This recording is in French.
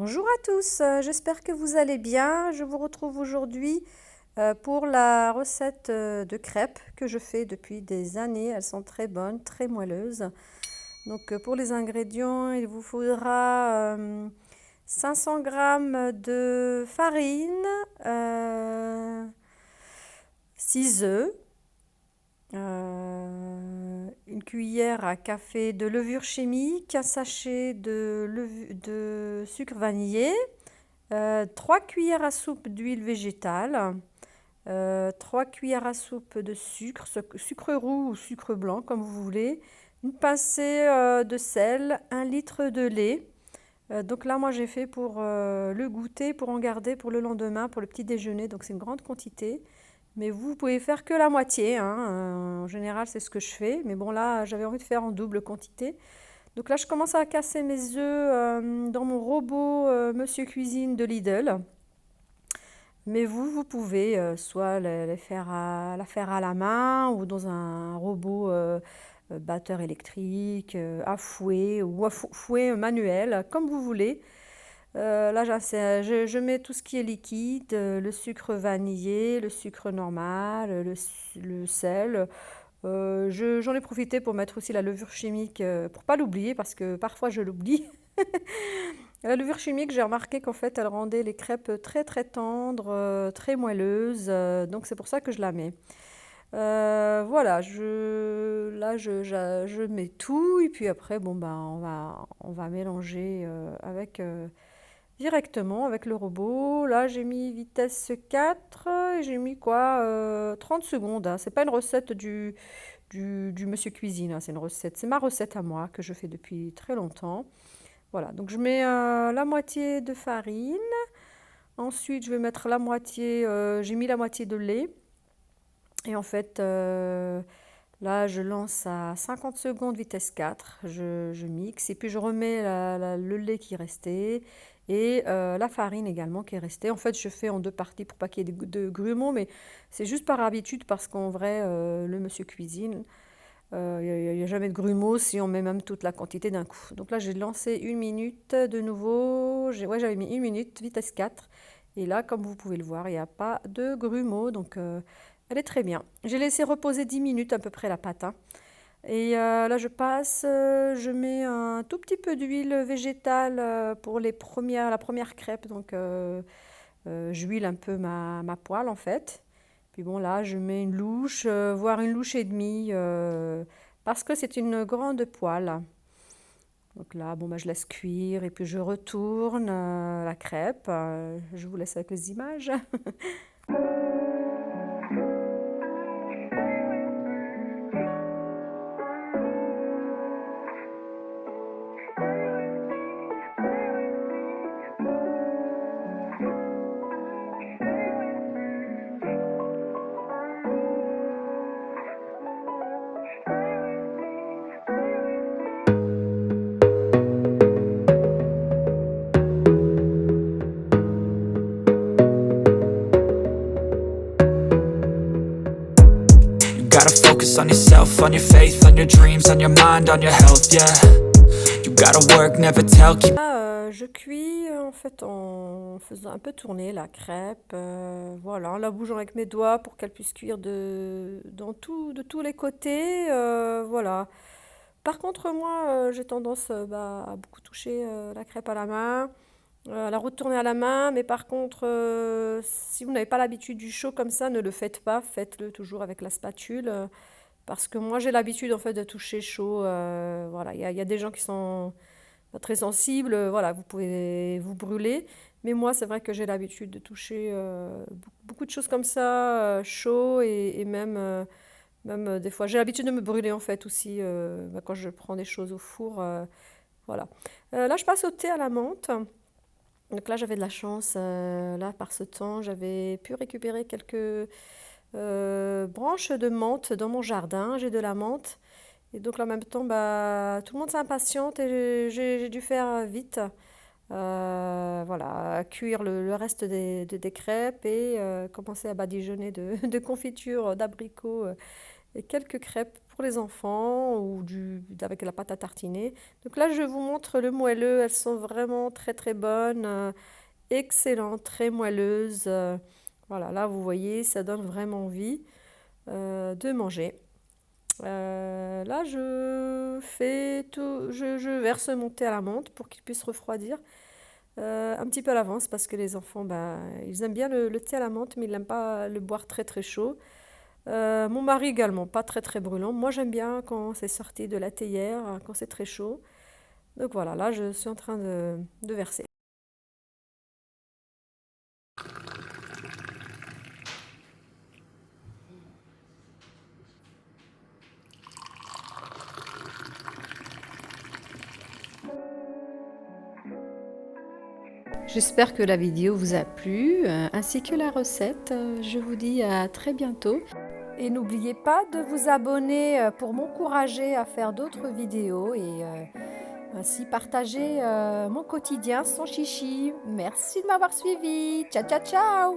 Bonjour à tous, j'espère que vous allez bien. Je vous retrouve aujourd'hui pour la recette de crêpes que je fais depuis des années. Elles sont très bonnes, très moelleuses. Donc pour les ingrédients, il vous faudra 500 g de farine, 6 œufs, une cuillère à café de levure chimique, un sachet de sucre vanillé, 3 cuillères à soupe d'huile végétale, 3 cuillères à soupe de sucre, sucre roux ou sucre blanc comme vous voulez, une pincée de sel, 1 litre de lait. Donc là, moi j'ai fait pour le goûter, pour en garder pour le lendemain, pour le petit déjeuner, donc c'est une grande quantité. Mais vous pouvez faire que la moitié, hein. En général, c'est ce que je fais. Mais bon, là, j'avais envie de faire en double quantité. Donc là, je commence à casser mes œufs dans mon robot Monsieur Cuisine de Lidl. Mais vous pouvez soit la faire à la main ou dans un robot batteur électrique, à fouet ou à fouet manuel, comme vous voulez. Là, je mets tout ce qui est liquide, le sucre vanillé, le sucre normal, le sel. J'en ai profité pour mettre aussi la levure chimique, pour pas l'oublier, parce que parfois je l'oublie. La levure chimique, j'ai remarqué qu'en fait, elle rendait les crêpes très très tendres, très moelleuses, donc c'est pour ça que je la mets. Voilà, là je mets tout et puis après bon ben on va mélanger directement avec le robot. Là j'ai mis vitesse 4 et j'ai mis quoi 30 secondes. Hein. C'est pas une recette du Monsieur Cuisine, hein, c'est ma recette à moi que je fais depuis très longtemps. Voilà, donc je mets la moitié de farine. Ensuite, je vais mettre la moitié, j'ai mis la moitié de lait. Et en fait, là, je lance à 50 secondes vitesse 4. Je mixe et puis je remets le lait qui est resté et la farine également qui est restée. En fait, je fais en deux parties pour pas qu'il y ait de grumeaux, mais c'est juste par habitude parce qu'en vrai, le Monsieur Cuisine, il n'y a jamais de grumeaux si on met même toute la quantité d'un coup. Donc là, j'ai lancé 1 minute de nouveau. Ouais, j'avais mis 1 minute, vitesse 4. Et là, comme vous pouvez le voir, il n'y a pas de grumeaux. Donc, elle est très bien. J'ai laissé reposer 10 minutes à peu près la pâte. Hein. Et là, je mets un tout petit peu d'huile végétale pour la première crêpe. Donc, j'huile un peu ma poêle en fait. Puis bon, là, je mets une louche, voire une louche et demie, parce que c'est une grande poêle. Donc là, bon, bah, je laisse cuire et puis je retourne la crêpe. Je vous laisse avec les images. You gotta focus on yourself, on your faith, on your dreams, on your mind, on your health, yeah. You gotta work, never tell, keep. Là, je cuis en fait en faisant un peu tourner la crêpe. Voilà, en la bougeant avec mes doigts pour qu'elle puisse cuire de tous les côtés. Voilà. Par contre, moi, j'ai tendance à beaucoup toucher la crêpe à la main, à la retourner à la main. Mais par contre, si vous n'avez pas l'habitude du chaud comme ça, ne le faites pas. Faites-le toujours avec la spatule. Parce que moi, j'ai l'habitude en fait de toucher chaud. Voilà, il y a des gens qui sont pas très sensibles. Voilà, vous pouvez vous brûler. Mais moi, c'est vrai que j'ai l'habitude de toucher beaucoup de choses comme ça, chaud et même des fois, j'ai l'habitude de me brûler en fait aussi quand je prends des choses au four. Voilà. Là, je passe au thé à la menthe. Donc là, j'avais de la chance. Là, par ce temps, j'avais pu récupérer quelques branches de menthe dans mon jardin. J'ai de la menthe. Et donc, là, en même temps, bah, tout le monde s'impatiente et j'ai dû faire vite. Voilà, cuire le reste des crêpes et commencer à badigeonner de confiture d'abricots et quelques crêpes pour les enfants ou avec la pâte à tartiner. Donc là, je vous montre le moelleux. Elles sont vraiment très très bonnes, excellentes, très moelleuses. Voilà, là, vous voyez, ça donne vraiment envie de manger. Là, je verse mon thé à la menthe pour qu'il puisse refroidir un petit peu à l'avance parce que les enfants, bah, ils aiment bien le thé à la menthe, mais ils n'aiment pas le boire très très chaud. Mon mari également, pas très très brûlant. Moi, j'aime bien quand c'est sorti de la théière, quand c'est très chaud. Donc voilà, là, je suis en train de verser. J'espère que la vidéo vous a plu, ainsi que la recette. Je vous dis à très bientôt. Et n'oubliez pas de vous abonner pour m'encourager à faire d'autres vidéos et ainsi partager mon quotidien sans chichi. Merci de m'avoir suivi. Ciao, ciao, ciao!